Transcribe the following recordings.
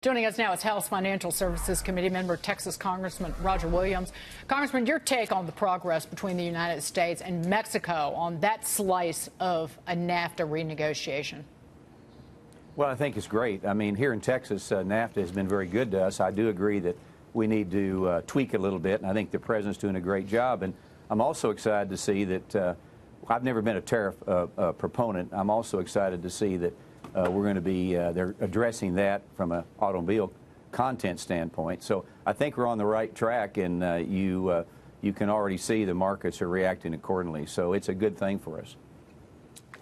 Joining us now is House Financial Services Committee member, Texas Congressman Roger Williams. Congressman, your take on the progress between the United States and Mexico on that slice of a NAFTA renegotiation? Well, I think it's great. I mean, here in Texas, NAFTA has been very good to us. I do agree that we need to tweak it a little bit, and I think the president's doing a great job. And I'm also excited to see that I've never been a tariff proponent. I'm also excited to see that we're going to be they're addressing that from an automobile content standpoint. So I think we're on the right track, and you can already see the markets are reacting accordingly. So it's a good thing for us.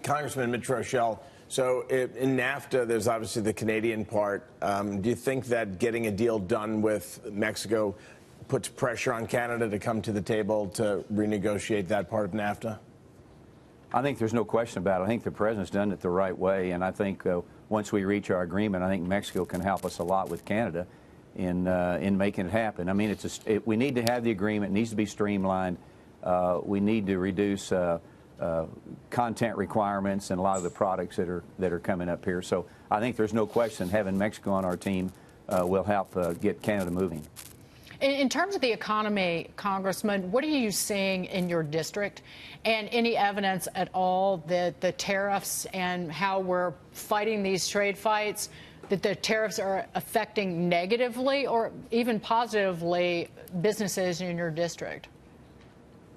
Congressman Mitch Rochelle, so in NAFTA, there's obviously the Canadian part. Do you think that getting a deal done with Mexico puts pressure on Canada to come to the table to renegotiate that part of NAFTA? I think there's no question about it. I think the president's done it the right way, and I think once we reach our agreement, I think Mexico can help us a lot with Canada in making it happen. I mean, we need to have the agreement. It needs to be streamlined. We need to reduce content requirements and a lot of the products that are coming up here. So I think there's no question having Mexico on our team will help get Canada moving. In terms of the economy, Congressman, what are you seeing in your district, and any evidence at all that the tariffs and how we're fighting these trade fights, that the tariffs are affecting negatively or even positively businesses in your district?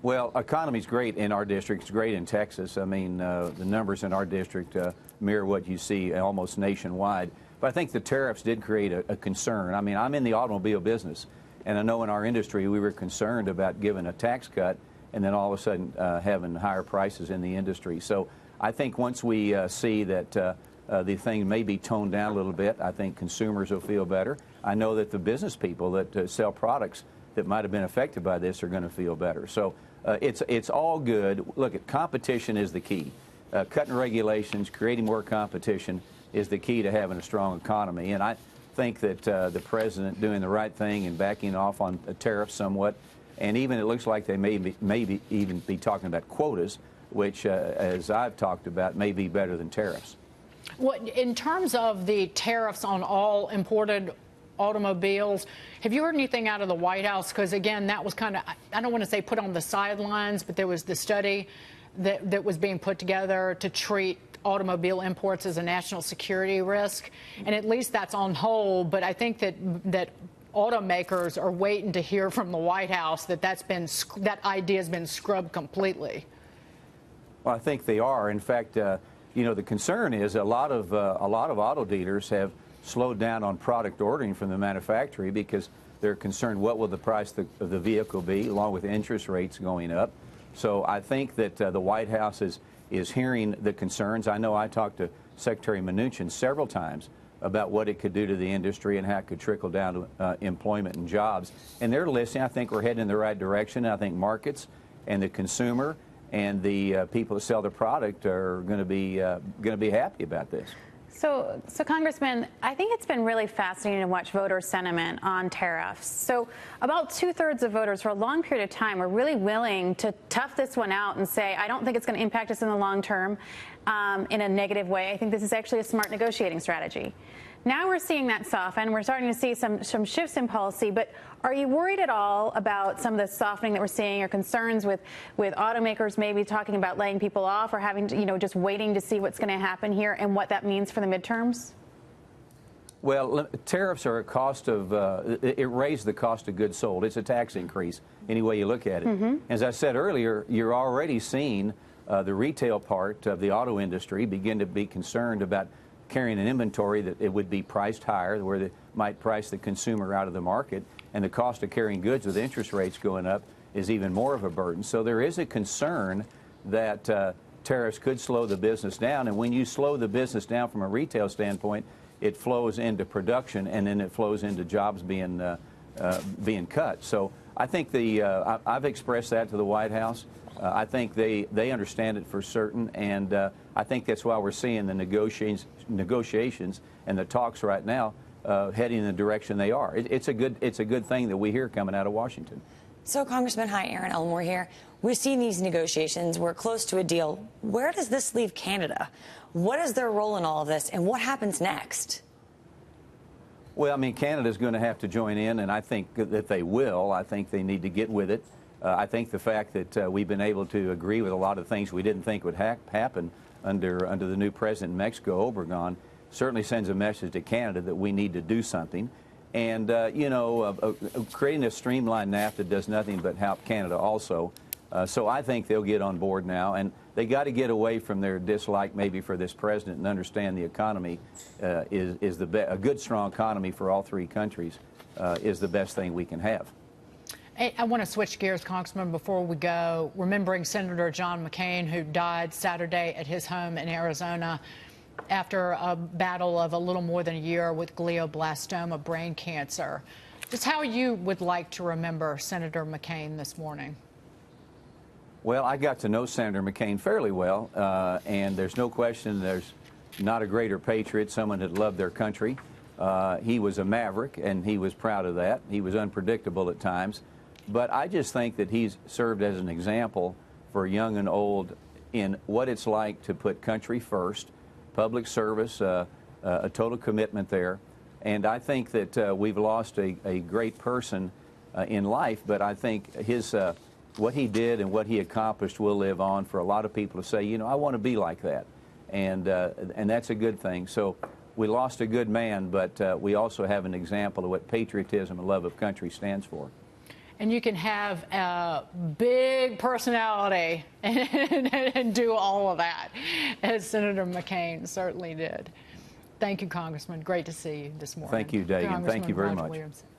Well, economy's great in our district. It's great in Texas. I mean, the numbers in our district mirror what you see almost nationwide. But I think the tariffs did create a concern. I mean, I'm in the automobile business, and I know in our industry we were concerned about giving a tax cut and then all of a sudden having higher prices in the industry. So I think once we see that the thing may be toned down a little bit, I think consumers will feel better. I know that the business people that sell products that might have been affected by this are going to feel better. So it's all good. Look, competition is the key. Cutting regulations, creating more competition is the key to having a strong economy. And I think that the president doing the right thing and backing off on tariffs somewhat, and even it looks like they maybe even be talking about quotas, which, as I've talked about, may be better than tariffs. Well, in terms of the tariffs on all imported automobiles, have you heard anything out of the White House? Because, again, that was kind of, I don't want to say put on the sidelines, but there was the study that was being put together to treat automobile imports as a national security risk, and at least that's on hold. But I think that automakers are waiting to hear from the White House that that idea has been scrubbed completely. Well, I think they are. In fact, you know, the concern is a lot of auto dealers have slowed down on product ordering from the manufacturer because they're concerned what will the price of the vehicle be, along with interest rates going up. So I think that the White House is hearing the concerns. I know I talked to Secretary Mnuchin several times about what it could do to the industry and how it could trickle down to employment and jobs. And they're listening. I think we're heading in the right direction. I think markets and the consumer and the people that sell the product are going to be happy about this. So, Congressman, I think it's been really fascinating to watch voter sentiment on tariffs. So about 2/3 of voters for a long period of time were really willing to tough this one out and say, I don't think it's going to impact us in the long term in a negative way. I think this is actually a smart negotiating strategy. Now we're seeing that soften. We're starting to see some shifts in policy. But are you worried at all about some of the softening that we're seeing, or concerns with automakers maybe talking about laying people off or having to, you know, just waiting to see what's going to happen here and what that means for the midterms? Well, tariffs are a cost of, it raised the cost of goods sold. It's a tax increase any way you look at it. Mm-hmm. As I said earlier, you're already seeing the retail part of the auto industry begin to be concerned about carrying an inventory that it would be priced higher, where they might price the consumer out of the market, and the cost of carrying goods with interest rates going up is even more of a burden. So there is a concern that tariffs could slow the business down, and when you slow the business down from a retail standpoint, it flows into production, and then it flows into jobs being cut. So I think I've expressed that to the White House. I think they understand it for certain, and I think that's why we're seeing the negotiations and the talks right now heading in the direction they are. It's a good thing that we hear coming out of Washington. So, Congressman, hi, Aaron Elmore here. We've seen these negotiations. We're close to a deal. Where does this leave Canada? What is their role in all of this, and what happens next? Well, I mean, Canada's going to have to join in, and I think that they will. I think they need to get with it. I think the fact that we've been able to agree with a lot of things we didn't think would happen under the new president in Mexico, Obrador, certainly sends a message to Canada that we need to do something. And, creating a streamlined NAFTA does nothing but help Canada also. So I think they'll get on board now, and they got to get away from their dislike maybe for this president and understand the economy is a good, strong economy for all three countries is the best thing we can have. I want to switch gears, Congressman, before we go. Remembering Senator John McCain, who died Saturday at his home in Arizona after a battle of a little more than a year with glioblastoma brain cancer. Just how you would like to remember Senator McCain this morning? Well, I got to know Senator McCain fairly well, and there's no question there's not a greater patriot, someone that loved their country. He was a maverick, and he was proud of that. He was unpredictable at times. But I just think that he's served as an example for young and old in what it's like to put country first, public service, a total commitment there. And I think that we've lost a great person in life, but I think his what he did and what he accomplished will live on for a lot of people to say, you know, I want to be like that. And that's a good thing. So we lost a good man, but we also have an example of what patriotism and love of country stands for. And you can have a big personality and do all of that, as Senator McCain certainly did. Thank you, Congressman. Great to see you this morning. Thank you, Dagan. Thank you very much. Williams.